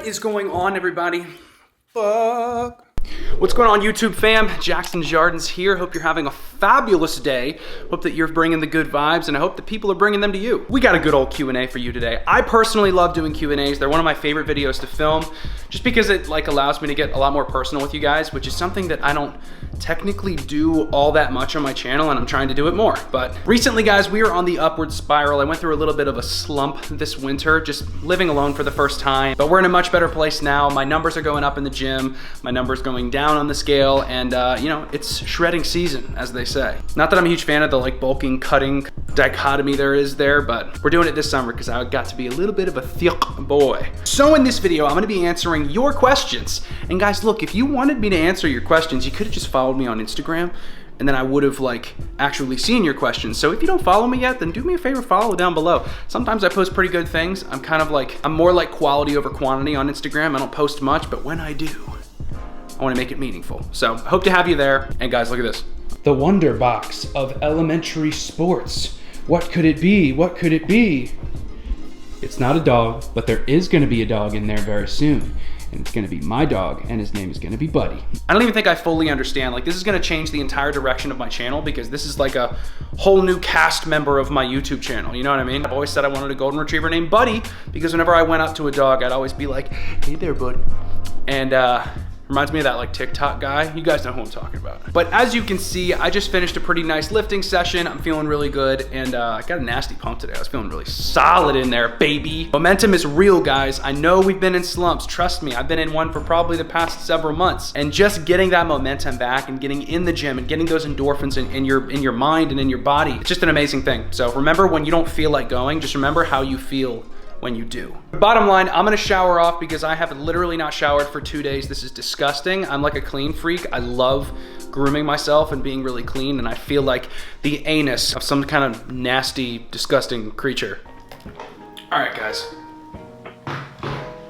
What is going on, everybody? Fuck. What's going on, YouTube fam? Jackson Jardins here. Hope you're having a fabulous day. Hope that you're bringing the good vibes, and I hope that people are bringing them to you. We got a good old Q&A for you today. I personally love doing Q&As. They're one of my favorite videos to film, just because it allows me to get a lot more personal with you guys, which is something that I don't technically do all that much on my channel, and I'm trying to do it more. But recently, guys, we are on the upward spiral. I went through a little bit of a slump this winter, just living alone for the first time, but we're in a much better place now. My numbers are going up in the gym. My numbers going down on the scale, and you know, it's shredding season, as they say. Not that I'm a huge fan of the bulking, cutting dichotomy there is there, but we're doing it this summer because I got to be a little bit of a thick boy. So in this video, I'm gonna be answering your questions. And guys, look, if you wanted me to answer your questions, you could have just followed me on Instagram, and then I would have actually seen your questions. So if you don't follow me yet, then do me a favor, follow down below. Sometimes I post pretty good things. I'm more like quality over quantity on Instagram. I don't post much, but when I do, I wanna make it meaningful. So hope to have you there. And guys, look at this. The wonder box of elementary sports. What could it be? What could it be? It's not a dog, but there is gonna be a dog in there very soon. And it's gonna be my dog, and his name is gonna be Buddy. I don't even think I fully understand. This is gonna change the entire direction of my channel, because this is like a whole new cast member of my YouTube channel, you know what I mean? I've always said I wanted a golden retriever named Buddy, because whenever I went up to a dog, I'd always be like, hey there, bud. And reminds me of that TikTok guy. You guys know who I'm talking about. But as you can see, I just finished a pretty nice lifting session. I'm feeling really good, and I got a nasty pump today. I was feeling really solid in there, baby. Momentum is real, guys. I know we've been in slumps. Trust me, I've been in one for probably the past several months. And just getting that momentum back and getting in the gym and getting those endorphins in your mind and in your body, it's just an amazing thing. So remember, when you don't feel like going, just remember how you feel when you do. Bottom line, I'm gonna shower off because I have literally not showered for 2 days. This is disgusting. I'm like a clean freak. I love grooming myself and being really clean, and I feel like the anus of some kind of nasty, disgusting creature. All right, guys,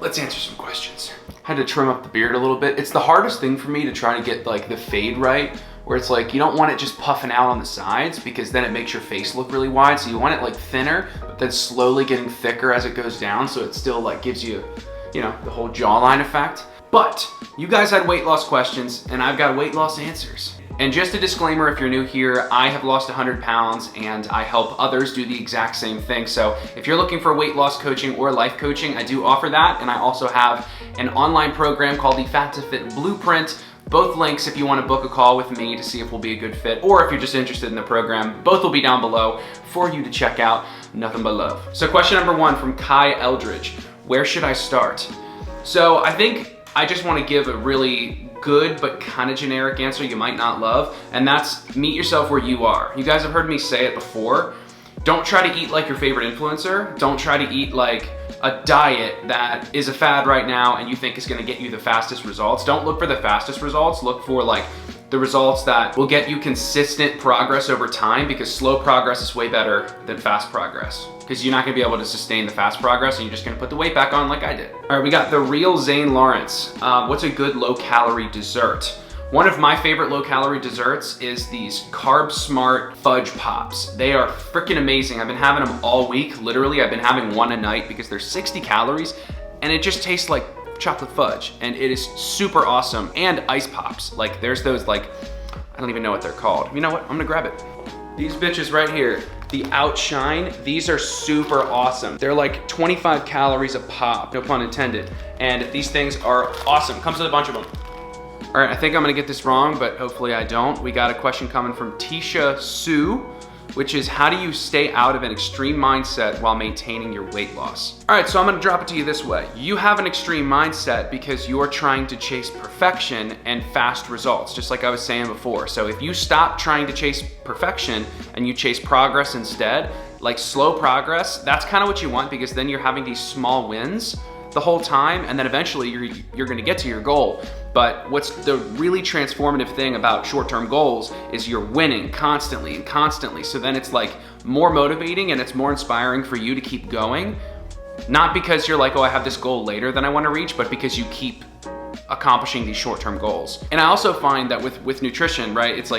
let's answer some questions. Had to trim up the beard a little bit. It's the hardest thing for me to try to get the fade right, where it's you don't want it just puffing out on the sides, because then it makes your face look really wide. So you want it thinner, but then slowly getting thicker as it goes down, so it still gives you, you know, the whole jawline effect. But you guys had weight loss questions, and I've got weight loss answers. And just a disclaimer, if you're new here, I have lost 100 pounds, and I help others do the exact same thing. So if you're looking for weight loss coaching or life coaching, I do offer that. And I also have an online program called the Fat to Fit Blueprint. Both links if you want to book a call with me to see if we'll be a good fit, or if you're just interested in the program, both will be down below for you to check out. Nothing but love. So question number 1 from Kai Eldridge. Where should I start? So I think I just want to give a really good but kind of generic answer you might not love, and that's meet yourself where you are. You guys have heard me say it before. Don't try to eat like your favorite influencer. Don't try to eat like a diet that is a fad right now and you think is gonna get you the fastest results. Don't look for the fastest results. Look for the results that will get you consistent progress over time, because slow progress is way better than fast progress, because you're not gonna be able to sustain the fast progress and you're just gonna put the weight back on like I did. All right, we got the real Zane Lawrence. What's a good low calorie dessert? One of my favorite low calorie desserts is these Carb Smart Fudge Pops. They are freaking amazing. I've been having them all week. Literally, I've been having one a night because they're 60 calories and it just tastes like chocolate fudge, and it is super awesome. And ice pops. There's those I don't even know what they're called. You know what? I'm gonna grab it. These bitches right here, the Outshine, these are super awesome. They're 25 calories a pop, no pun intended. And these things are awesome. Comes with a bunch of them. All right, I think I'm gonna get this wrong, but hopefully I don't. We got a question coming from Tisha Sue, which is, how do you stay out of an extreme mindset while maintaining your weight loss? All right, so I'm gonna drop it to you this way. You have an extreme mindset because you're trying to chase perfection and fast results, just like I was saying before. So if you stop trying to chase perfection and you chase progress instead, slow progress, that's kind of what you want, because then you're having these small wins the whole time, and then eventually you're gonna get to your goal. But what's the really transformative thing about short-term goals is you're winning constantly and constantly. So then it's more motivating and it's more inspiring for you to keep going. Not because you're oh, I have this goal later than I wanna reach, but because you keep accomplishing these short-term goals. And I also find that with nutrition, right, it's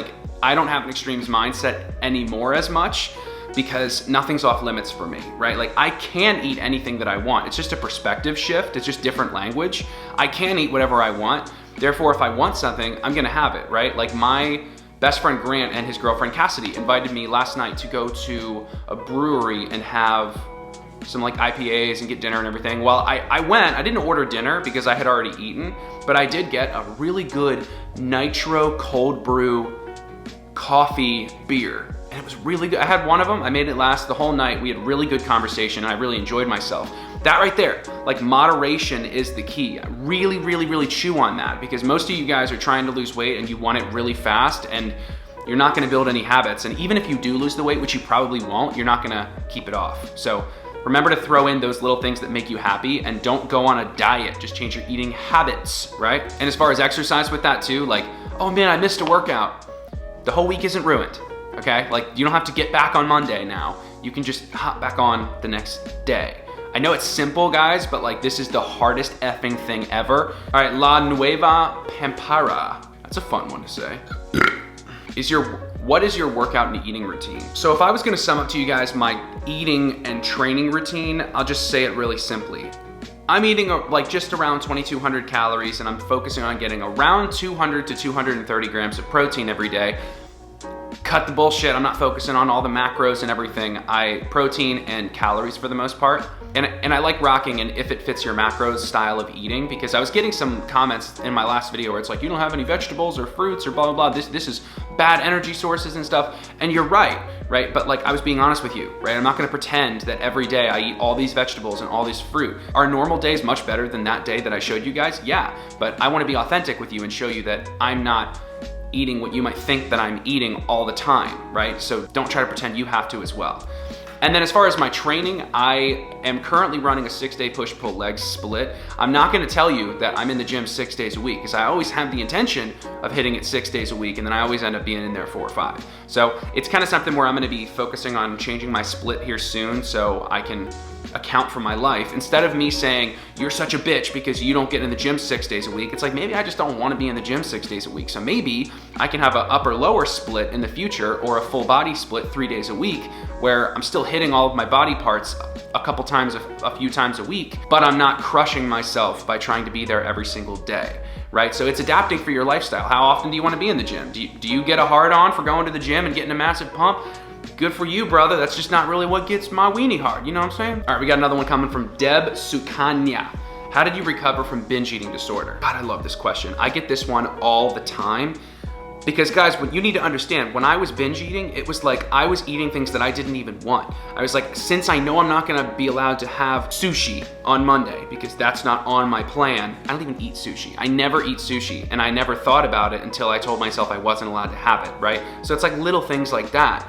I don't have an extremes mindset anymore as much, because nothing's off limits for me, right? Like I can eat anything that I want. It's just a perspective shift. It's just different language. I can eat whatever I want. Therefore, if I want something, I'm gonna have it, right? Like my best friend Grant and his girlfriend Cassidy invited me last night to go to a brewery and have some like IPAs and get dinner and everything. Well, I went, I didn't order dinner because I had already eaten, but I did get a really good nitro cold brew coffee beer. And it was really good. I had one of them, I made it last the whole night. We had really good conversation and I really enjoyed myself. That right there, like moderation is the key. Really, really, really chew on that because most of you guys are trying to lose weight and you want it really fast and you're not gonna build any habits. And even if you do lose the weight, which you probably won't, you're not gonna keep it off. So remember to throw in those little things that make you happy and don't go on a diet, just change your eating habits, right? And as far as exercise with that too, like, oh man, I missed a workout. The whole week isn't ruined, okay? Like you don't have to get back on Monday now. You can just hop back on the next day. I know it's simple, guys, but like this is the hardest effing thing ever. All right, La Nueva Pampara. That's a fun one to say. What is your workout and eating routine? So if I was gonna sum up to you guys my eating and training routine, I'll just say it really simply. I'm eating like just around 2,200 calories and I'm focusing on getting around 200 to 230 grams of protein every day. Cut the bullshit, I'm not focusing on all the macros and everything. Protein and calories for the most part. And I like rocking an if it fits your macros style of eating because I was getting some comments in my last video where it's like, you don't have any vegetables or fruits or blah, blah, blah. This is bad energy sources and stuff. And you're right? But like I was being honest with you, right? I'm not gonna pretend that every day I eat all these vegetables and all this fruit. Are normal days much better than that day that I showed you guys? Yeah, but I wanna be authentic with you and show you that I'm not eating what you might think that I'm eating all the time, right? So don't try to pretend you have to as well. And then as far as my training, I am currently running a 6-day push-pull leg split. I'm not gonna tell you that I'm in the gym 6 days a week because I always have the intention of hitting it 6 days a week and then I always end up being in there 4 or 5. So it's kind of something where I'm gonna be focusing on changing my split here soon so I can account for my life. Instead of me saying, you're such a bitch because you don't get in the gym 6 days a week, it's like maybe I just don't wanna be in the gym 6 days a week. So maybe I can have an upper-lower split in the future or a full body split 3 days a week where I'm still hitting all of my body parts a few times a week, but I'm not crushing myself by trying to be there every single day, right? So it's adapting for your lifestyle. How often do you wanna be in the gym? Do you get a hard on for going to the gym and getting a massive pump? Good for you, brother. That's just not really what gets my weenie hard. You know what I'm saying? All right, we got another one coming from Deb Sukanya. How did you recover from binge eating disorder? God, I love this question. I get this one all the time because guys, what you need to understand, when I was binge eating, it was like I was eating things that I didn't even want. I was like, since I know I'm not gonna be allowed to have sushi on Monday because that's not on my plan, I don't even eat sushi. I never eat sushi and I never thought about it until I told myself I wasn't allowed to have it, right? So it's like little things like that.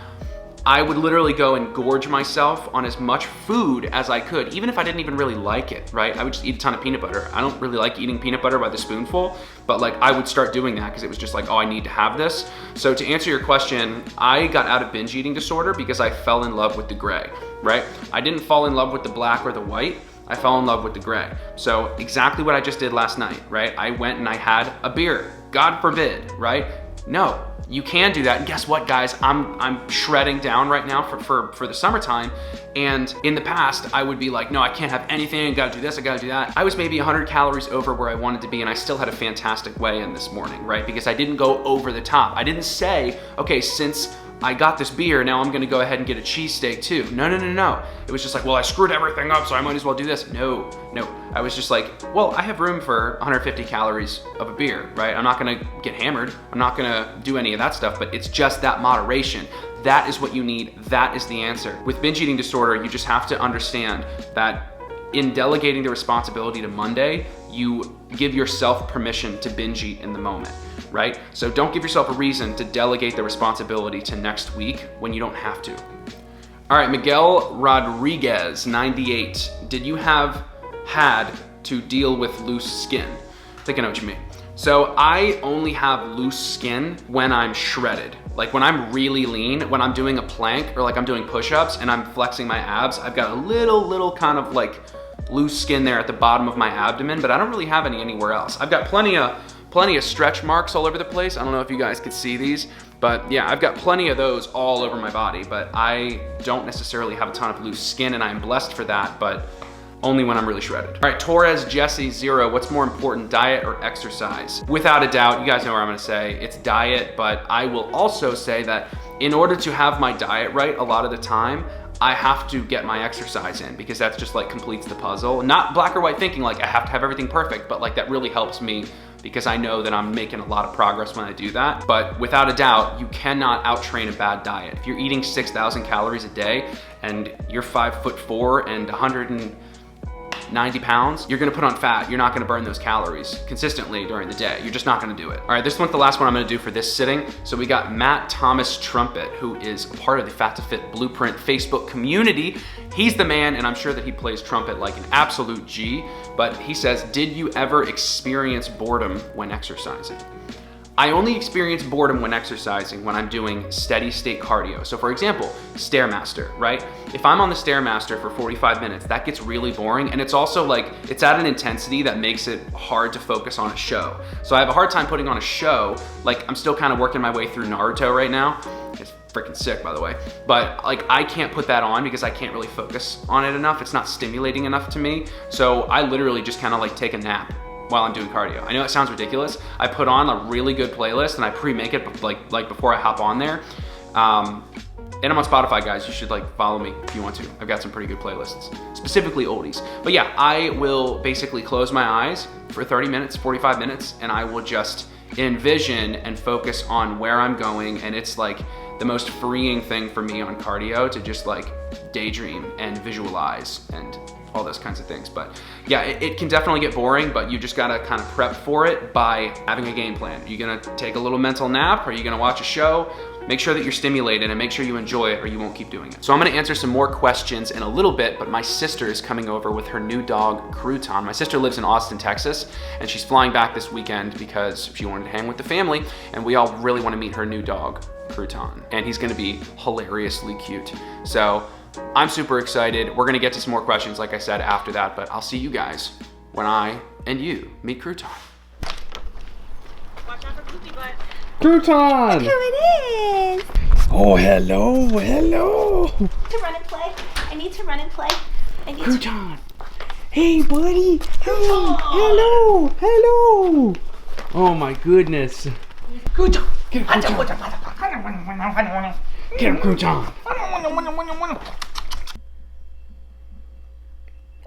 I would literally go and gorge myself on as much food as I could, even if I didn't even really like it, right? I would just eat a ton of peanut butter. I don't really like eating peanut butter by the spoonful, but like I would start doing that because it was just like, oh, I need to have this. So to answer your question, I got out of binge eating disorder because I fell in love with the gray, right? I didn't fall in love with the black or the white. I fell in love with the gray. So exactly what I just did last night, right? I went and I had a beer, God forbid, right? No, you can do that. And guess what, guys? I'm shredding down right now for the summertime. And in the past, I would be like, no, I can't have anything. I gotta do this, I gotta do that. I was maybe 100 calories over where I wanted to be, and I still had a fantastic weigh-in this morning, right? Because I didn't go over the top. I didn't say, okay, since I got this beer, now I'm gonna go ahead and get a cheesesteak too. No. It was just like, well, I screwed everything up, so I might as well do this. No. I was just like, well, I have room for 150 calories of a beer, right? I'm not gonna get hammered. I'm not gonna do any of that stuff, but it's just that moderation. That is what you need. That is the answer. With binge eating disorder, you just have to understand that in delegating the responsibility to Monday, you give yourself permission to binge eat in the moment, right? So don't give yourself a reason to delegate the responsibility to next week when you don't have to. All right, Miguel Rodriguez, 98. Did you have had to deal with loose skin? I think I know what you mean. So I only have loose skin when I'm shredded. Like when I'm really lean, when I'm doing a plank or like I'm doing push-ups and I'm flexing my abs, I've got a little kind of like loose skin there at the bottom of my abdomen, but I don't really have any anywhere else. I've got plenty of stretch marks all over the place. I don't know if you guys could see these, But yeah, I've got plenty of those all over my body, but I don't necessarily have a ton of loose skin, and I'm blessed for that, but only when I'm really shredded. All right, Torres Jesse 0, what's more important, diet or exercise? Without a doubt, you guys know what I'm gonna say, it's diet, but I will also say that in order to have my diet right a lot of the time, I have to get my exercise in, because that's just like completes the puzzle. Not black or white thinking, like I have to have everything perfect, but like that really helps me because I know that I'm making a lot of progress when I do that. But without a doubt, you cannot out-train a bad diet. If you're eating 6,000 calories a day and you're 5'4" and 190 pounds, you're gonna put on fat. You're not gonna burn those calories consistently during the day. You're just not gonna do it. All right, this one's the last one I'm gonna do for this sitting. So we got Matt Thomas Trumpet, who is a part of the Fat to Fit Blueprint Facebook community. He's the man, and I'm sure that he plays trumpet like an absolute G, but he says, did you ever experience boredom when exercising? I only experience boredom when exercising when I'm doing steady state cardio. So for example, Stairmaster, right? If I'm on the Stairmaster for 45 minutes, that gets really boring. And it's also like, it's at an intensity that makes it hard to focus on a show. So I have a hard time putting on a show. Like I'm still kind of working my way through Naruto right now. It's freaking sick, by the way. But like, I can't put that on because I can't really focus on it enough. It's not stimulating enough to me. So I literally just kind of like take a nap while I'm doing cardio. I know it sounds ridiculous. I put on a really good playlist and I pre-make it like before I hop on there. And I'm on Spotify, guys. You should like follow me if you want to. I've got some pretty good playlists, specifically oldies. But yeah, I will basically close my eyes for 30 minutes, 45 minutes, and I will just envision and focus on where I'm going. And it's like the most freeing thing for me on cardio to just like daydream and visualize and all those kinds of things. But yeah, it can definitely get boring, but you just gotta kind of prep for it by having a game plan. Are you gonna take a little mental nap? Are you gonna watch a show? Make sure that you're stimulated and make sure you enjoy it or you won't keep doing it. So I'm gonna answer some more questions in a little bit, but my sister is coming over with her new dog, Crouton. My sister lives in Austin, Texas, and she's flying back this weekend because she wanted to hang with the family, and we all really wanna meet her new dog, Crouton. And he's gonna be hilariously cute. So I'm super excited. We're gonna get to some more questions, like I said, after that, but I'll see you guys when I and you meet Crouton. Watch out for poopy butt. Crouton! Here it is! Oh, hello, hello! To run and play. I need to run and play. I need Crouton! Hey, buddy! Hey, hello, hello! Oh my goodness. Crouton! Get him, Crouton! Get him, Crouton!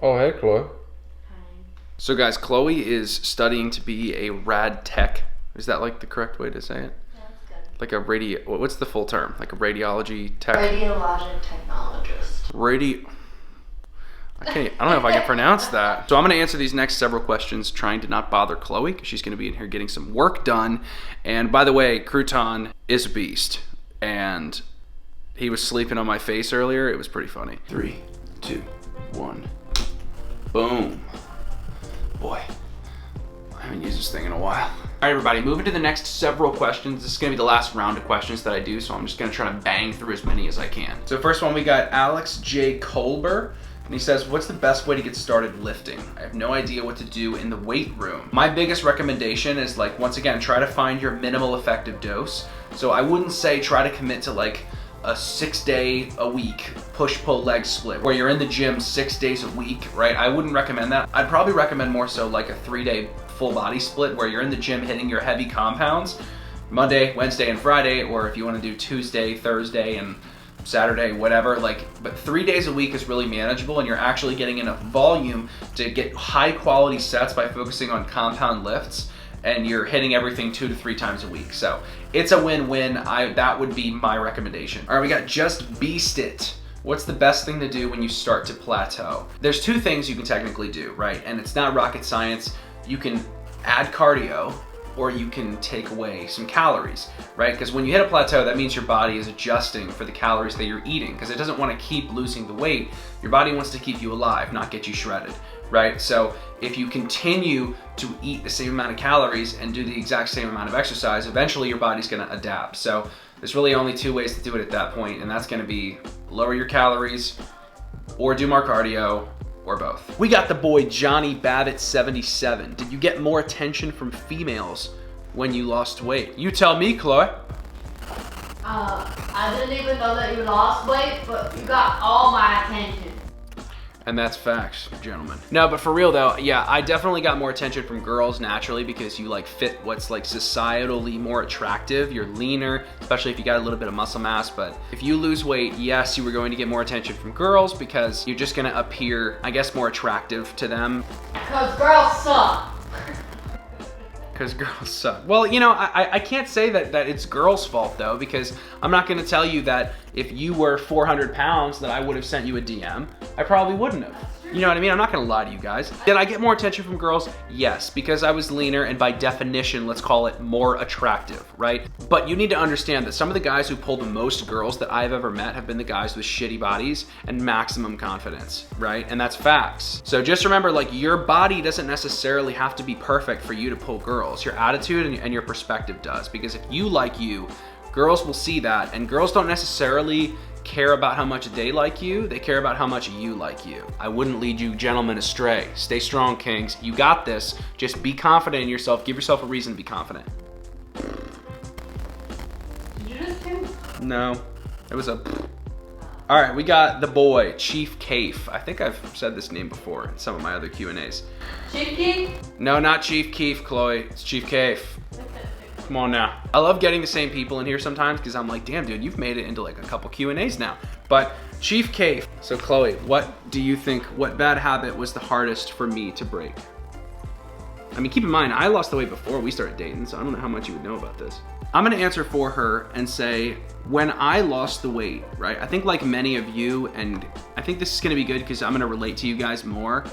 Oh, hey, Chloe. Hi. So guys, Chloe is studying to be a rad tech. Is that like the correct way to say it? Yeah, that's good. Like a what's the full term? Like a radiology tech? Radiologic technologist. I don't know if I can pronounce that. So I'm gonna answer these next several questions trying to not bother Chloe because she's gonna be in here getting some work done. And by the way, Crouton is a beast. And he was sleeping on my face earlier. It was pretty funny. 3, 2, 1. Boom. Boy, I haven't used this thing in a while. All right, everybody, moving to the next several questions. This is gonna be the last round of questions that I do, so I'm just gonna try to bang through as many as I can. So first one, we got Alex J. Colber, and he says, what's the best way to get started lifting? I have no idea what to do in the weight room. My biggest recommendation is like, once again, try to find your minimal effective dose. So I wouldn't say try to commit to like a 6-day-a-week push-pull leg split where you're in the gym 6 days a week, right? I wouldn't recommend that. I'd probably recommend more so like a 3-day full body split where you're in the gym hitting your heavy compounds Monday, Wednesday, and Friday, or if you want to do Tuesday, Thursday, and Saturday, whatever, like, but 3 days a week is really manageable and you're actually getting enough volume to get high quality sets by focusing on compound lifts, and you're hitting everything 2 to 3 times a week. So it's a win-win. That would be my recommendation. All right, we got Just Beast It. What's the best thing to do when you start to plateau? There's 2 things you can technically do, right? And it's not rocket science. You can add cardio, or you can take away some calories, right? Because when you hit a plateau, that means your body is adjusting for the calories that you're eating, because it doesn't want to keep losing the weight. Your body wants to keep you alive, not get you shredded, right? So if you continue to eat the same amount of calories and do the exact same amount of exercise, eventually your body's gonna adapt. So there's really only 2 ways to do it at that point, and that's gonna be lower your calories or do more cardio, or both. We got the boy Johnny Babbitt 77. Did you get more attention from females when you lost weight? You tell me, Chloe. I didn't even know that you lost weight, but you got all my attention. And that's facts, gentlemen. No, but for real though, yeah, I definitely got more attention from girls naturally because you like fit what's like societally more attractive. You're leaner, especially if you got a little bit of muscle mass. But if you lose weight, yes, you were going to get more attention from girls because you're just gonna appear, I guess, more attractive to them. Because girls suck. Because girls suck. Well, you know, I can't say that it's girls' fault though, because I'm not gonna tell you that if you were 400 pounds that I would have sent you a DM. I probably wouldn't have. You know what I mean? I'm not gonna lie to you guys. Did I get more attention from girls? Yes, because I was leaner and by definition, let's call it more attractive, right? But you need to understand that some of the guys who pull the most girls that I've ever met have been the guys with shitty bodies and maximum confidence, right? And that's facts. So just remember, like, your body doesn't necessarily have to be perfect for you to pull girls. Your attitude and your perspective does, because if you like you, girls will see that, and girls don't necessarily care about how much they like you, they care about how much you like you. I wouldn't lead you gentlemen astray. Stay strong, kings. You got this. Just be confident in yourself. Give yourself a reason to be confident. Did you just do? No, it was a... All right, we got the boy, Chief Keef. I think I've said this name before in some of my other Q&As. Chief Keef? No, not Chief Keef, Chloe. It's Chief Keef. Come on now. I love getting the same people in here sometimes because I'm like, damn, dude, you've made it into like a couple Q&As now. But Chief Keef. So Chloe, what do you think, what bad habit was the hardest for me to break? I mean, keep in mind, I lost the weight before we started dating, so I don't know how much you would know about this. I'm gonna answer for her and say, when I lost the weight, right? I think like many of you, and I think this is gonna be good because I'm gonna relate to you guys more,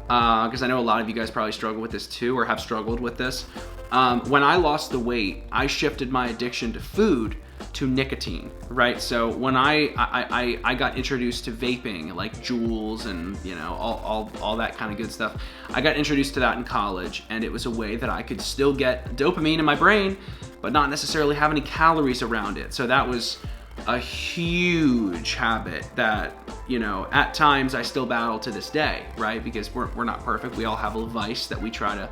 because I know a lot of you guys probably struggle with this too, or have struggled with this. When I lost the weight, I shifted my addiction to food to nicotine, right? So when I got introduced to vaping, like Juuls and, you know, all that kind of good stuff, I got introduced to that in college, and it was a way that I could still get dopamine in my brain, but not necessarily have any calories around it. So that was a huge habit that, you know, at times I still battle to this day, right? Because we're not perfect. We all have a vice that we try to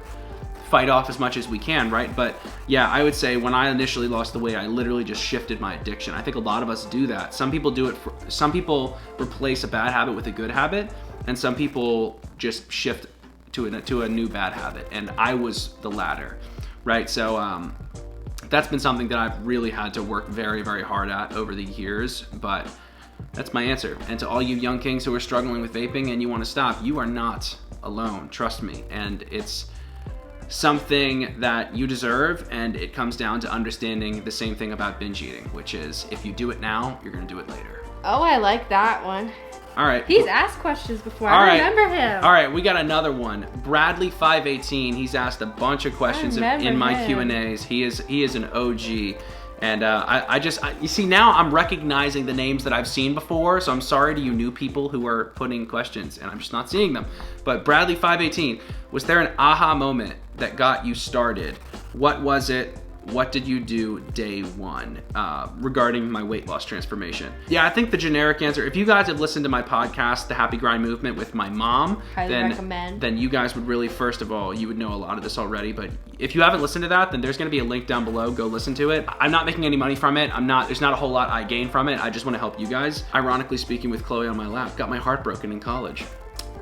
fight off as much as we can, right? But yeah, I would say when I initially lost the weight, I literally just shifted my addiction. I think a lot of us do that. Some people do it some people replace a bad habit with a good habit, and some people just shift to a new bad habit. And I was the latter, right? So that's been something that I've really had to work very, very hard at over the years, but that's my answer. And to all you young kings who are struggling with vaping and you want to stop, you are not alone, trust me. And it's something that you deserve, and it comes down to understanding the same thing about binge eating, which is if you do it now, you're gonna do it later. Oh, I like that one. All right. He's asked questions before. All I right. remember him. All right, we got another one. Bradley518. He's asked a bunch of questions in my him. Q&As. He is an OG. And you see, now I'm recognizing the names that I've seen before, so I'm sorry to you new people who are putting questions, and I'm just not seeing them. But Bradley518, was there an aha moment that got you started? What was it? What did you do day one regarding my weight loss transformation? Yeah, I think the generic answer, if you guys have listened to my podcast, The Happy Grind Movement with my mom, Highly recommend. Then you guys would really, first of all, you would know a lot of this already. But if you haven't listened to that, then there's gonna be a link down below. Go listen to it. I'm not making any money from it. There's not a whole lot I gain from it. I just wanna help you guys. Ironically speaking, with Chloe on my lap, got my heart broken in college.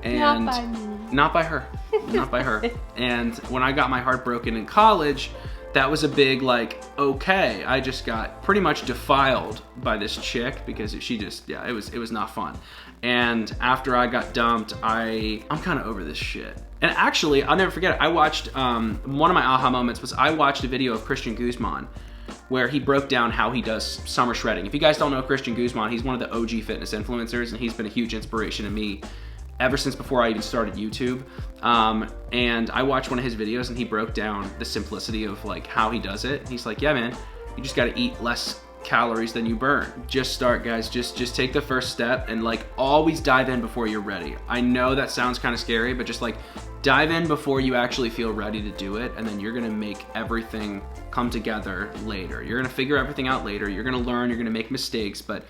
And Not by me. Not by her. Not by her. And when I got my heart broken in college, that was a big like, okay, I just got pretty much defiled by this chick because it was not fun. And after I got dumped, I'm kind of over this shit. And actually, I'll never forget it. I watched, one of my aha moments was I watched a video of Christian Guzman where he broke down how he does summer shredding. If you guys don't know Christian Guzman, he's one of the OG fitness influencers, and he's been a huge inspiration to me ever since before I even started YouTube. And I watched one of his videos and he broke down the simplicity of like how he does it. And he's like, yeah, man, you just gotta eat less calories than you burn. Just start, guys. Just take the first step and like always dive in before you're ready. I know that sounds kind of scary, but just like dive in before you actually feel ready to do it, and then you're gonna make everything come together later. You're gonna figure everything out later. You're gonna learn, you're gonna make mistakes, but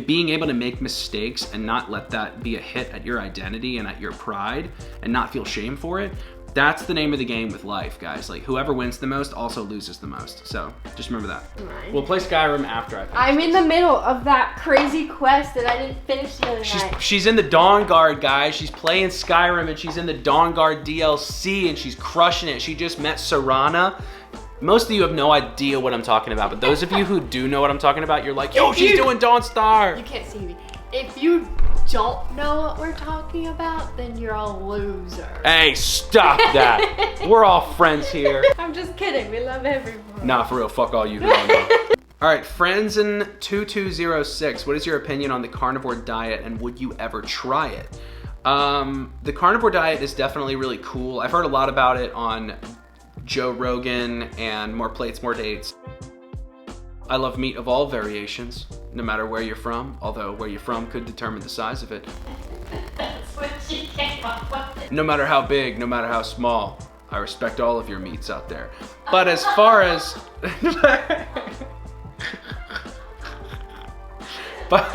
being able to make mistakes and not let that be a hit at your identity and at your pride and not feel shame for it, That's the name of the game with life, guys. Like, whoever wins the most also loses the most. So just remember that. Right. We'll play Skyrim after I finish. I'm in the middle of that crazy quest that I didn't finish the other night. She's in the Dawnguard, guys. She's playing Skyrim and she's in the Dawnguard DLC and she's crushing it. She just met Serana. Most of you have no idea what I'm talking about, but those of you who do know what I'm talking about, you're like, yo, she's doing Dawnstar. You can't see me. If you don't know what we're talking about, then you're a loser. Hey, stop that. We're all friends here. I'm just kidding. We love everyone. Nah, for real, fuck all you who don't know. All right, friends in 2206, what is your opinion on the carnivore diet and would you ever try it? The carnivore diet is definitely really cool. I've heard a lot about it on Joe Rogan and More Plates, More Dates. I love meat of all variations, no matter where you're from, although where you're from could determine the size of it. That's what she came up with. No matter how big, no matter how small, I respect all of your meats out there. But as far as... but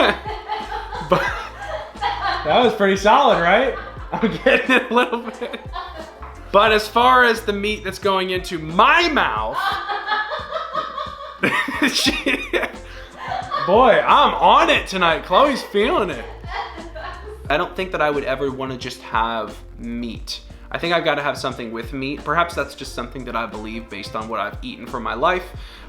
that was pretty solid, right? I'm getting it a little bit. But as far as the meat that's going into my mouth, boy, I'm on it tonight. Chloe's feeling it. I don't think that I would ever want to just have meat. I think I've got to have something with meat. Perhaps that's just something that I believe based on what I've eaten for my life.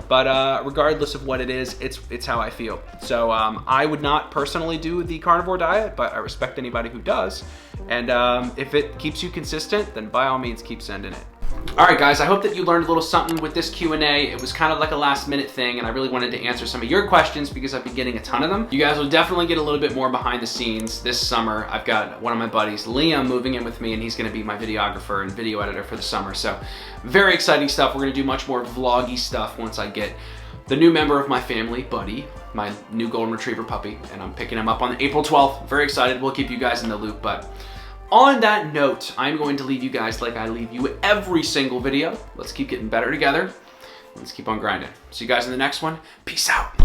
But regardless of what it is, it's how I feel. So I would not personally do the carnivore diet, but I respect anybody who does. And if it keeps you consistent, then by all means keep sending it. All right, guys, I hope that you learned a little something with this Q&A. It was kind of like a last minute thing, and I really wanted to answer some of your questions because I've been getting a ton of them. You guys will definitely get a little bit more behind the scenes this summer. I've got one of my buddies, Liam, moving in with me, and he's gonna be my videographer and video editor for the summer. So very exciting stuff. We're gonna do much more vloggy stuff once I get the new member of my family, Buddy, my new golden retriever puppy, and I'm picking him up on April 12th. Very excited. We'll keep you guys in the loop, but on that note, I'm going to leave you guys like I leave you every single video. Let's keep getting better together. Let's keep on grinding. See you guys in the next one. Peace out.